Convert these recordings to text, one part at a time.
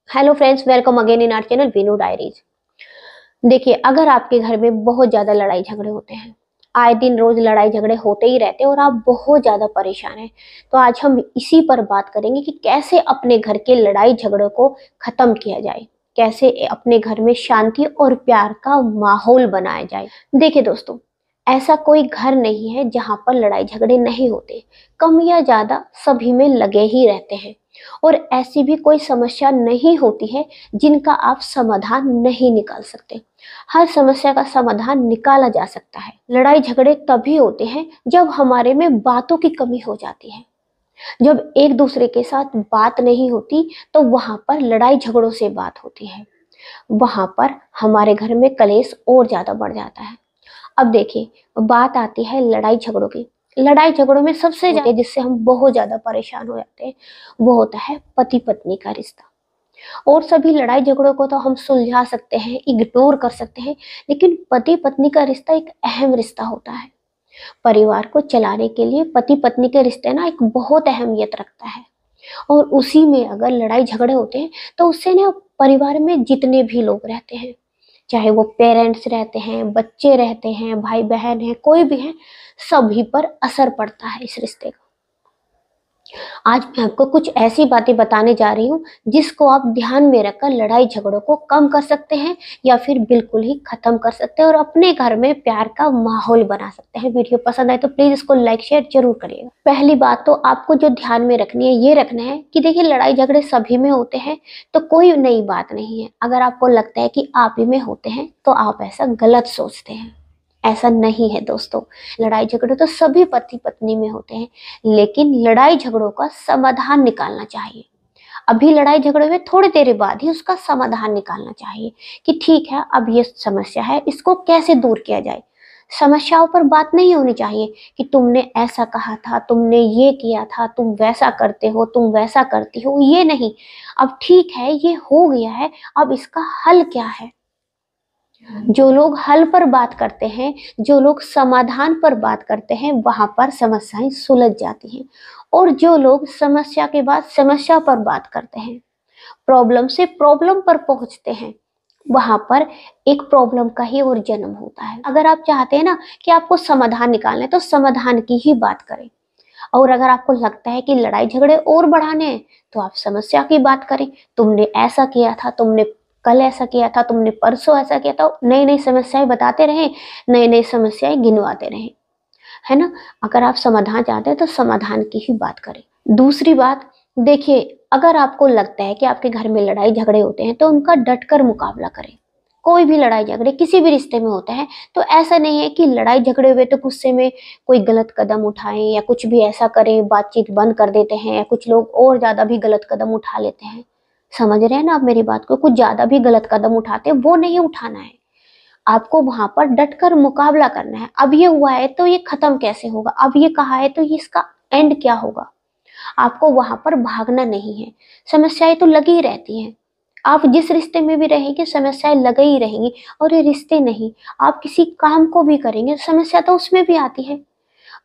Hello friends, welcome again in our channel Veenu Diaries. देखिए, अगर आपके घर में बहुत ज्यादा लड़ाई झगड़े होते हैं, आए दिन रोज लड़ाई झगड़े होते ही रहते हैं और आप बहुत ज्यादा परेशान हैं, तो आज हम इसी पर बात करेंगे कि कैसे अपने घर के लड़ाई झगड़ों को खत्म किया जाए, कैसे अपने घर में शांति और प्यार का माहौल बनाया जाए। देखिए दोस्तों, ऐसा कोई घर नहीं है जहां पर लड़ाई झगड़े नहीं होते। कम या ज्यादा सभी में लगे ही रहते हैं और ऐसी भी कोई समस्या नहीं होती है जिनका आप समाधान नहीं निकाल सकते। हर समस्या का समाधान निकाला जा सकता है। लड़ाई झगड़े तभी होते हैं जब हमारे में बातों की कमी हो जाती है। जब एक दूसरे के साथ बात नहीं होती तो वहां पर लड़ाई झगड़ों से बात होती है। वहां पर हमारे घर में कलेश और ज्यादा बढ़ जाता है। अब देखिए, बात आती है लड़ाई झगड़ों की। लड़ाई झगड़ों में सबसे ज्यादा जिससे हम बहुत ज्यादा परेशान हो जाते हैं वो होता है पति पत्नी का रिश्ता। और सभी लड़ाई झगड़ों को तो हम सुलझा सकते हैं, इग्नोर कर सकते हैं, लेकिन पति पत्नी का रिश्ता एक अहम रिश्ता होता है। परिवार को चलाने के लिए पति पत्नी के रिश्ते ना एक बहुत अहमियत रखता है। और उसी में अगर लड़ाई झगड़े होते हैं तो उससे ना परिवार में जितने भी लोग रहते हैं, चाहे वो पेरेंट्स रहते हैं, बच्चे रहते हैं, भाई बहन है, कोई भी है, सभी पर असर पड़ता है इस रिश्ते का। आज मैं आपको कुछ ऐसी बातें बताने जा रही हूँ जिसको आप ध्यान में रखकर लड़ाई झगड़ों को कम कर सकते हैं या फिर बिल्कुल ही खत्म कर सकते हैं और अपने घर में प्यार का माहौल बना सकते हैं। वीडियो पसंद आए तो प्लीज इसको लाइक शेयर जरूर करिएगा। पहली बात तो आपको जो ध्यान में रखनी है, ये रखना है कि देखिए, लड़ाई झगड़े सभी में होते हैं तो कोई नई बात नहीं है। अगर आपको लगता है कि आप ही में होते हैं तो आप ऐसा गलत सोचते हैं। ऐसा नहीं है दोस्तों। लड़ाई झगड़े तो सभी पति पत्नी में होते हैं, लेकिन लड़ाई झगड़ों का समाधान निकालना चाहिए। अभी लड़ाई झगड़े हुए थोड़ी देर बाद ही उसका समाधान निकालना चाहिए कि ठीक है, अब ये समस्या है, इसको कैसे दूर किया जाए। समस्याओं पर बात नहीं होनी चाहिए कि तुमने ऐसा कहा था, तुमने ये किया था, तुम वैसा करते हो, तुम वैसा करती हो, ये नहीं। अब ठीक है, ये हो गया है, अब इसका हल क्या है। जो लोग हल पर बात करते हैं, जो लोग समाधान पर बात करते हैं, वहां पर समस्याएं सुलझ जाती हैं। और जो लोग समस्या के बाद समस्या पर बात करते हैं, प्रॉब्लम से प्रॉब्लम पर पहुंचते हैं, वहां पर एक प्रॉब्लम का ही और जन्म होता है। अगर आप चाहते हैं ना कि आपको समाधान निकालना है तो समाधान की ही बात करें। और अगर आपको लगता है कि लड़ाई झगड़े और बढ़ाने हैं तो आप समस्या की बात करें। तुमने ऐसा किया था, तुमने कल ऐसा किया था, तुमने परसों ऐसा किया था, नई नई समस्याएं बताते रहें, नई नई समस्याएं गिनवाते रहें, है ना। अगर आप समाधान चाहते हैं तो समाधान की ही बात करें। दूसरी बात, देखिए, अगर आपको लगता है कि आपके घर में लड़ाई झगड़े होते हैं तो उनका डटकर मुकाबला करें। कोई भी लड़ाई झगड़े किसी भी रिश्ते में होता है तो ऐसा नहीं है कि लड़ाई झगड़े हुए तो गुस्से में कोई गलत कदम उठाएं या कुछ भी ऐसा करें, बातचीत बंद कर देते हैं, या कुछ लोग और ज्यादा भी गलत कदम उठा लेते हैं। समझ रहे हैं ना आप मेरी बात को? कुछ ज्यादा भी गलत कदम उठाते हैं, वो नहीं उठाना है। आपको वहां पर डटकर मुकाबला करना है। अब ये हुआ है तो ये खत्म कैसे होगा, अब ये कहा है तो ये इसका एंड क्या होगा। आपको वहां पर भागना नहीं है। समस्याएं तो लगी ही रहती हैं। आप जिस रिश्ते में भी रहेंगे समस्याएं लगी ही रहेंगी। और ये रिश्ते नहीं, आप किसी काम को भी करेंगे समस्या तो उसमें भी आती है।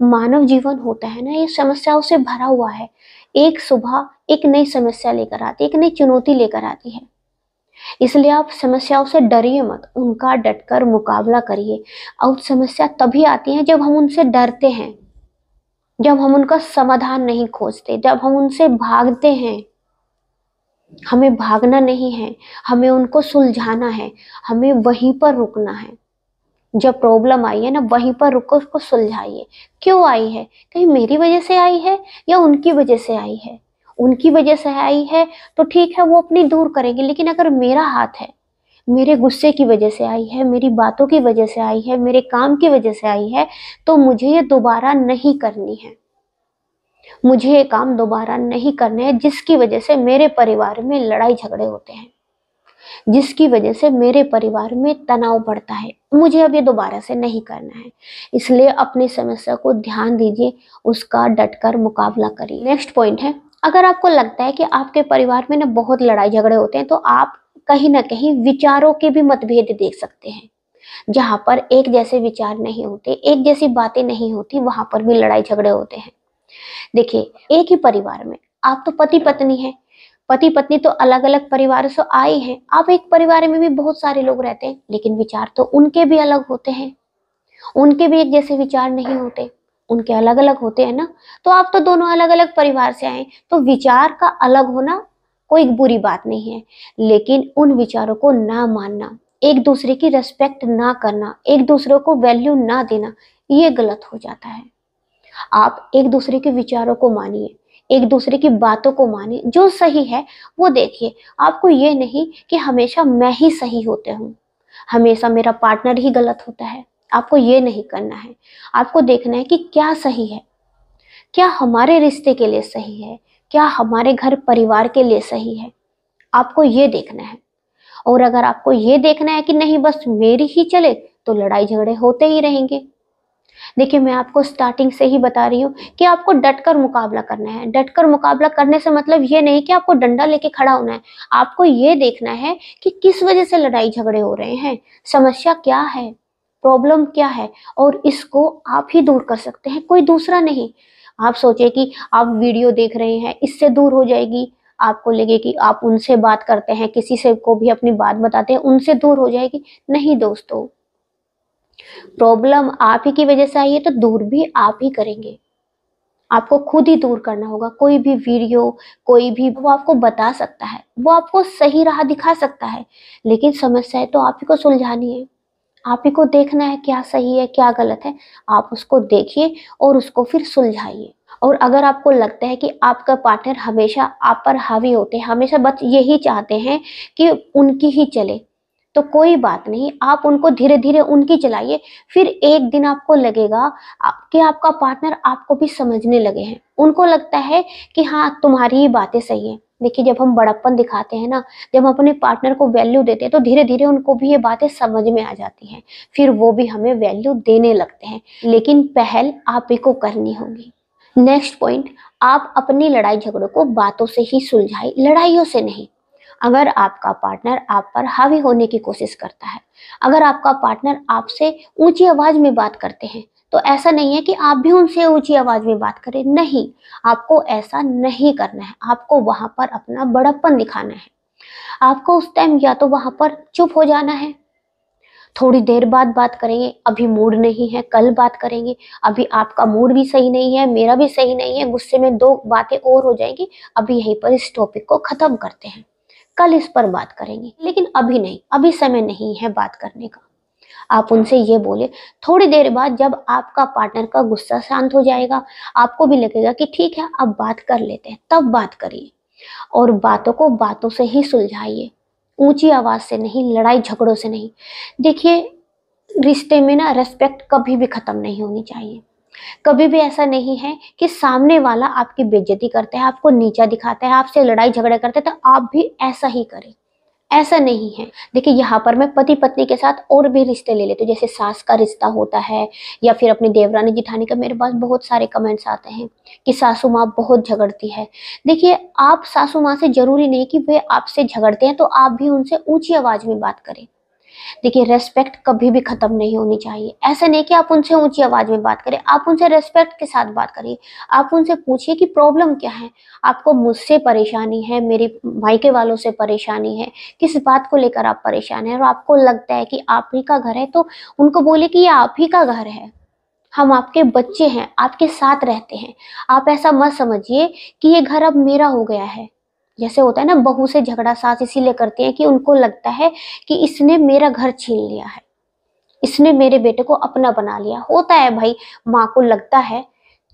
मानव जीवन होता है ना, ये समस्याओं से भरा हुआ है। एक सुबह एक नई समस्या लेकर आती है, एक नई चुनौती लेकर आती है। इसलिए आप समस्याओं से डरिए मत, उनका डटकर मुकाबला करिए। और समस्या तभी आती है जब हम उनसे डरते हैं, जब हम उनका समाधान नहीं खोजते, जब हम उनसे भागते हैं। हमें भागना नहीं है, हमें उनको सुलझाना है, हमें वहीं पर रुकना है। जब प्रॉब्लम आई है ना, वहीं पर रुको, उसको सुलझाइए। क्यों आई है, कहीं मेरी वजह से आई है या उनकी वजह से आई है। उनकी वजह से आई है तो ठीक है, वो अपनी दूर करेंगे, लेकिन अगर मेरा हाथ है, मेरे गुस्से की वजह से आई है, मेरी बातों की वजह से आई है, मेरे काम की वजह से आई है, तो मुझे ये दोबारा नहीं करनी है। मुझे ये काम दोबारा नहीं करने हैं जिसकी वजह से मेरे परिवार में लड़ाई झगड़े होते हैं, जिसकी वजह से मेरे परिवार में तनाव बढ़ता है। मुझे अब ये दोबारा से नहीं करना है। इसलिए अपनी समस्या को ध्यान दीजिए, उसका डटकर मुकाबला करिए। नेक्स्ट पॉइंट है, अगर आपको लगता है कि आपके परिवार में ना बहुत लड़ाई झगड़े होते हैं तो आप कहीं ना कहीं विचारों के भी मतभेद देख सकते हैं। जहां पर एक जैसे विचार नहीं होते, एक जैसी बातें नहीं होती, वहां पर भी लड़ाई झगड़े होते हैं। देखिए, एक ही परिवार में आप तो पति पत्नी है, पति पत्नी तो अलग अलग परिवार से आए हैं, आप एक परिवार में भी बहुत सारे लोग रहते हैं, लेकिन विचार तो उनके भी अलग होते हैं, उनके भी एक जैसे विचार नहीं होते, उनके अलग अलग होते हैं ना। तो आप तो दोनों अलग अलग परिवार से आए, तो विचार का अलग होना कोई बुरी बात नहीं है, लेकिन उन विचारों को ना मानना, एक दूसरे की रेस्पेक्ट ना करना, एक दूसरे को वैल्यू ना देना, ये गलत हो जाता है। आप एक दूसरे के विचारों को मानिए, एक दूसरे की बातों को मानिए, जो सही है वो देखिए। आपको ये नहीं कि हमेशा मैं ही सही होते हूँ, हमेशा मेरा पार्टनर ही गलत होता है, आपको ये नहीं करना है। आपको देखना है कि क्या सही है, क्या हमारे रिश्ते के लिए सही है, क्या हमारे घर परिवार के लिए सही है, आपको ये देखना है। और अगर आपको ये देखना है कि नहीं बस मेरी ही चले, तो लड़ाई झगड़े होते ही रहेंगे। देखिए, मैं आपको स्टार्टिंग से ही बता रही हूँ कि आपको डटकर मुकाबला करना है। डटकर मुकाबला करने से मतलब ये नहीं कि आपको डंडा लेके खड़ा होना है। आपको ये देखना है कि किस वजह से लड़ाई झगड़े हो रहे हैं, समस्या क्या है, प्रॉब्लम क्या है, और इसको आप ही दूर कर सकते हैं, कोई दूसरा नहीं। आप सोचे कि आप वीडियो देख रहे हैं, इससे दूर हो जाएगी, आपको लगे कि आप उनसे बात करते हैं, किसी से को भी अपनी बात बताते हैं, उनसे दूर हो जाएगी। नहीं दोस्तों, प्रॉब्लम आप ही की वजह से आई है, तो दूर भी आप ही करेंगे। आपको खुद ही दूर करना होगा। कोई भी वीडियो, कोई भी वो आपको बता सकता है, वो आपको सही राह दिखा सकता है, लेकिन समस्या है तो आप ही को सुलझानी है। आप ही को देखना है क्या सही है क्या गलत है। आप उसको देखिए और उसको फिर सुलझाइए। और अगर आपको लगता है कि आपका पार्टनर हमेशा आप पर हावी होते हैं, हमेशा बस यही चाहते हैं कि उनकी ही चले, तो कोई बात नहीं, आप उनको धीरे धीरे उनकी चलाइए। फिर एक दिन आपको लगेगा कि आपका पार्टनर आपको भी समझने लगे हैं, उनको लगता है कि हाँ तुम्हारी ही बातें सही है। देखिए, जब हम बड़प्पन दिखाते हैं ना, जब हम अपने पार्टनर को वैल्यू देते हैं, तो धीरे धीरे उनको भी ये बातें समझ में आ जाती हैं, फिर वो भी हमें वैल्यू देने लगते हैं। लेकिन पहल आप ही को करनी होगी। नेक्स्ट पॉइंट, आप अपनी लड़ाई झगड़ों को बातों से ही सुलझाएं, लड़ाइयों से नहीं। अगर आपका पार्टनर आप पर हावी होने की कोशिश करता है, अगर आपका पार्टनर आपसे ऊंची आवाज में बात करते हैं, तो ऐसा नहीं है कि आप भी उनसे ऊंची आवाज में बात करें, नहीं, आपको ऐसा नहीं करना है। आपको वहां पर अपना बड़प्पन दिखाना है। आपको उस टाइम या तो वहां पर चुप हो जाना है, थोड़ी देर बाद बात करेंगे, अभी मूड नहीं है, कल बात करेंगे, अभी आपका मूड भी सही नहीं है, मेरा भी सही नहीं है, गुस्से में दो बातें और हो जाएंगी, अभी यहीं पर इस टॉपिक को खत्म करते हैं, कल इस पर बात करेंगे, लेकिन अभी नहीं, अभी समय नहीं है बात करने का। आप उनसे ये बोले। थोड़ी देर बाद जब आपका पार्टनर का गुस्सा शांत हो जाएगा, आपको भी लगेगा कि ठीक है अब बात कर लेते हैं, तब बात करिए। और बातों को बातों से ही सुलझाइए, ऊंची आवाज से नहीं, लड़ाई झगड़ों से नहीं। देखिए, रिश्ते में ना रेस्पेक्ट कभी भी खत्म नहीं होनी चाहिए। कभी भी ऐसा नहीं है कि सामने वाला आपकी बेइज्जती करता है, आपको नीचा दिखाता है, आपसे लड़ाई झगड़ा करता है, तो आप भी ऐसा ही करें, ऐसा नहीं है। देखिए, यहाँ पर मैं पति पत्नी के साथ और भी रिश्ते ले लेती हूँ, जैसे सास का रिश्ता होता है, या फिर अपनी देवरानी जिठानी का। मेरे पास बहुत सारे कमेंट्स आते हैं कि सासू माँ बहुत झगड़ती है। देखिए, आप सासू माँ से जरूरी नहीं कि वे आपसे झगड़ते हैं तो आप भी उनसे ऊंची आवाज में बात करें। देखिए, रेस्पेक्ट कभी भी खत्म नहीं होनी चाहिए। ऐसा नहीं कि आप उनसे ऊंची आवाज में बात करें, आप उनसे रेस्पेक्ट के साथ बात करिए। आप उनसे पूछिए कि प्रॉब्लम क्या है, आपको मुझसे परेशानी है, मेरे मायके वालों से परेशानी है, किस बात को लेकर आप परेशान हैं, और आपको लगता है कि आप ही का घर है, तो उनको बोले कि ये आप ही का घर है, हम आपके बच्चे हैं, आपके साथ रहते हैं। आप ऐसा मत समझिए कि ये घर अब मेरा हो गया है। जैसे होता है ना, बहू से झगड़ा सास इसीलिए करती है कि उनको लगता है कि इसने मेरा घर छीन लिया है, इसने मेरे बेटे को अपना बना लिया। होता है भाई, माँ को लगता है,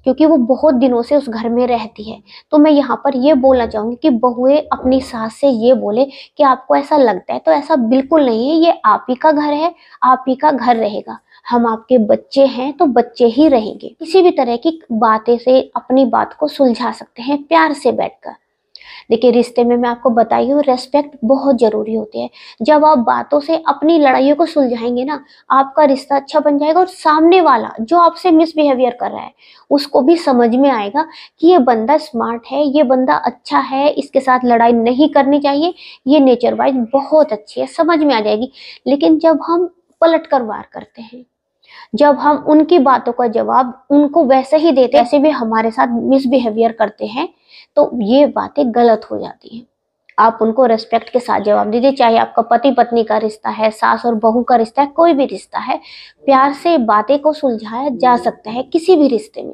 क्योंकि वो बहुत दिनों से उस घर में रहती है। तो मैं यहाँ पर ये बोलना चाहूंगी कि बहुएं अपनी सास से ये बोले कि आपको ऐसा लगता है, तो ऐसा बिल्कुल नहीं है, ये आप ही का घर है, आप ही का घर रहेगा। हम आपके बच्चे हैं तो बच्चे ही रहेंगे। किसी भी तरह की बातें से अपनी बात को सुलझा सकते हैं प्यार से बैठकर। देखिए, रिश्ते में मैं आपको बताई हूँ, रेस्पेक्ट बहुत जरूरी होती है। जब आप बातों से अपनी लड़ाइयों को सुलझाएंगे ना, आपका रिश्ता अच्छा बन जाएगा, और सामने वाला जो आपसे मिसबिहेवियर कर रहा है उसको भी समझ में आएगा कि ये बंदा स्मार्ट है, ये बंदा अच्छा है, इसके साथ लड़ाई नहीं करनी चाहिए, ये नेचर वाइज बहुत अच्छी है, समझ में आ जाएगी। लेकिन जब हम पलट कर वार करते हैं, जब हम उनकी बातों का जवाब उनको वैसे ही देते, ऐसे भी हमारे साथ मिसबिहेवियर करते हैं, तो ये बातें गलत हो जाती हैं। आप उनको रेस्पेक्ट के साथ जवाब दीजिए। चाहे आपका पति पत्नी का रिश्ता है, सास और बहू का रिश्ता है, कोई भी रिश्ता है, प्यार से बातें को सुलझाया जा सकता है किसी भी रिश्ते में।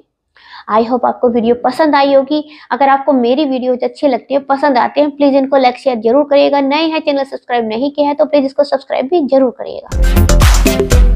आई होप आपको वीडियो पसंद आई होगी। अगर आपको मेरी वीडियोज अच्छी लगती है, पसंद आते हैं, प्लीज इनको लाइक शेयर जरूर करिएगा। नए हैं, चैनल सब्सक्राइब नहीं किया है तो प्लीज इसको सब्सक्राइब भी जरूर करिएगा।